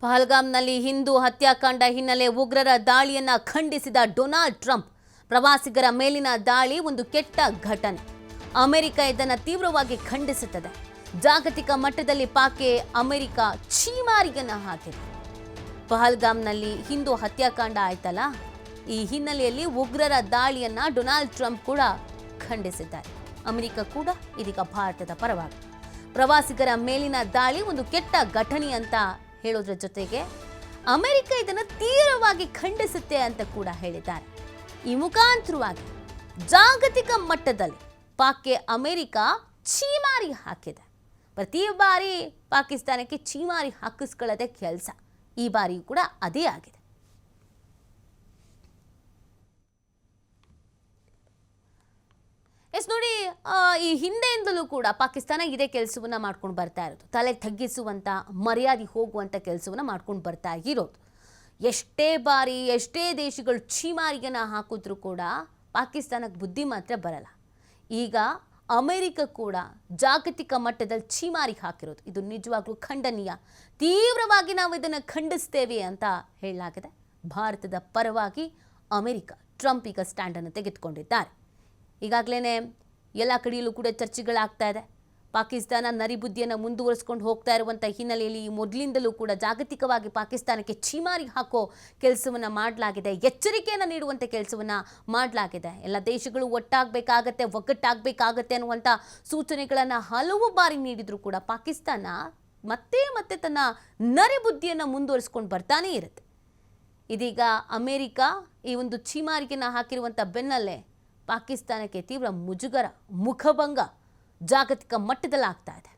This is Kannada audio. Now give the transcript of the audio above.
ಪಹಲ್ಗಾಮ್ನಲ್ಲಿ ಹಿಂದೂ ಹತ್ಯಾಕಾಂಡ ಹಿನ್ನೆಲೆ ಉಗ್ರರ ದಾಳಿಯನ್ನ ಖಂಡಿಸಿದ ಡೊನಾಲ್ಡ್ ಟ್ರಂಪ್ ಪ್ರವಾಸಿಗರ ಮೇಲಿನ ದಾಳಿ ಒಂದು ಕೆಟ್ಟ ಘಟನೆ. ಅಮೆರಿಕ ಇದನ್ನು ತೀವ್ರವಾಗಿ ಖಂಡಿಸುತ್ತದೆ. ಜಾಗತಿಕ ಮಟ್ಟದಲ್ಲಿ ಪಾಕ್ಗೆ ಅಮೆರಿಕ ಛೀಮಾರಿಯನ್ನ ಹಾಕಿದೆ. ಪಹಲ್ಗಾಮ್ನಲ್ಲಿ ಹಿಂದೂ ಹತ್ಯಾಕಾಂಡ ಆಯ್ತಲ್ಲ, ಈ ಹಿನ್ನೆಲೆಯಲ್ಲಿ ಉಗ್ರರ ದಾಳಿಯನ್ನ ಡೊನಾಲ್ಡ್ ಟ್ರಂಪ್ ಕೂಡ ಖಂಡಿಸಿದ್ದಾರೆ. ಅಮೆರಿಕ ಕೂಡ ಇದೀಗ ಭಾರತದ ಪರವಾಗಿ ಪ್ರವಾಸಿಗರ ಮೇಲಿನ ದಾಳಿ ಒಂದು ಕೆಟ್ಟ ಘಟನೆ ಅಂತ ಹೇಳೋದ್ರ ಜೊತೆಗೆ ಅಮೆರಿಕ ಇದನ್ನು ತೀವ್ರವಾಗಿ ಖಂಡಿಸುತ್ತೆ ಅಂತ ಕೂಡ ಹೇಳಿದ್ದಾರೆ. ಈ ಮುಖಾಂತರವಾಗಿ ಜಾಗತಿಕ ಮಟ್ಟದಲ್ಲಿ ಪಾಕ್ಗೆ ಅಮೆರಿಕ ಛೀಮಾರಿ ಹಾಕಿದೆ. ಪ್ರತಿ ಬಾರಿ ಪಾಕಿಸ್ತಾನಕ್ಕೆ ಛೀಮಾರಿ ಹಾಕಿಸ್ಕೊಳ್ಳೋದೇ ಕೆಲಸ. ಈ ಬಾರಿಯೂ ಕೂಡ ಅದೇ ಆಗಿದೆ. ನೋಡಿ, ಈ ಹಿಂದೆಯಿಂದಲೂ ಕೂಡ ಪಾಕಿಸ್ತಾನ ಇದೇ ಕೆಲಸವನ್ನ ಮಾಡ್ಕೊಂಡು ಬರ್ತಾ ಇರೋದು. ತಲೆ ತಗ್ಗಿಸುವಂಥ, ಮರ್ಯಾದೆ ಹೋಗುವಂಥ ಕೆಲಸವನ್ನ ಮಾಡ್ಕೊಂಡು ಬರ್ತಾ ಇರೋದು. ಎಷ್ಟೇ ಬಾರಿ ಎಷ್ಟೇ ದೇಶಗಳು ಛೀಮಾರಿಯನ್ನು ಹಾಕಿದ್ರೂ ಕೂಡ ಪಾಕಿಸ್ತಾನಕ್ಕೆ ಬುದ್ಧಿ ಮಾತ್ರ ಬರಲ್ಲ. ಈಗ ಅಮೆರಿಕ ಕೂಡ ಜಾಗತಿಕ ಮಟ್ಟದಲ್ಲಿ ಛೀಮಾರಿ ಹಾಕಿರೋದು ಇದು ನಿಜವಾಗ್ಲೂ ಖಂಡನೀಯ. ತೀವ್ರವಾಗಿ ನಾವು ಇದನ್ನು ಖಂಡಿಸ್ತೇವೆ ಅಂತ ಹೇಳಲಾಗಿದೆ. ಭಾರತದ ಪರವಾಗಿ ಅಮೆರಿಕ ಟ್ರಂಪ್ ಈಗ ಸ್ಟ್ಯಾಂಡನ್ನು ತೆಗೆದುಕೊಂಡಿದ್ದಾರೆ. ಈಗಾಗಲೇ ಎಲ್ಲ ಕಡೆಯಲ್ಲೂ ಕೂಡ ಚರ್ಚೆಗಳಾಗ್ತಾ ಇದೆ. ಪಾಕಿಸ್ತಾನ ನರಿಬುದ್ಧಿಯನ್ನು ಮುಂದುವರಿಸ್ಕೊಂಡು ಹೋಗ್ತಾ ಇರುವಂಥ ಹಿನ್ನೆಲೆಯಲ್ಲಿ ಮೊದಲಿಂದಲೂ ಕೂಡ ಜಾಗತಿಕವಾಗಿ ಪಾಕಿಸ್ತಾನಕ್ಕೆ ಛೀಮಾರಿ ಹಾಕೋ ಕೆಲಸವನ್ನು ಮಾಡಲಾಗಿದೆ. ಎಚ್ಚರಿಕೆಯನ್ನು ನೀಡುವಂಥ ಕೆಲಸವನ್ನು ಮಾಡಲಾಗಿದೆ. ಎಲ್ಲ ದೇಶಗಳು ಒಗ್ಗಟ್ಟಾಗಬೇಕಾಗತ್ತೆ ಅನ್ನುವಂಥ ಸೂಚನೆಗಳನ್ನು ಹಲವು ಬಾರಿ ನೀಡಿದರೂ ಕೂಡ ಪಾಕಿಸ್ತಾನ ಮತ್ತೆ ಮತ್ತೆ ತನ್ನ ನರಿಬುದ್ಧಿಯನ್ನು ಮುಂದುವರಿಸ್ಕೊಂಡು ಬರ್ತಾನೇ ಇರುತ್ತೆ. ಇದೀಗ ಅಮೆರಿಕ ಈ ಒಂದು ಛೀಮಾರಿಕೆಯನ್ನು ಹಾಕಿರುವಂಥ ಬೆನ್ನಲ್ಲೇ ಪಾಕಿಸ್ತಾನಕ್ಕೆ ತೀವ್ರ ಮುಜುಗರ, ಮುಖಭಂಗ ಜಾಗತಿಕ ಮಟ್ಟದಲ್ಲಿ ಆಗ್ತಾ ಇದೆ.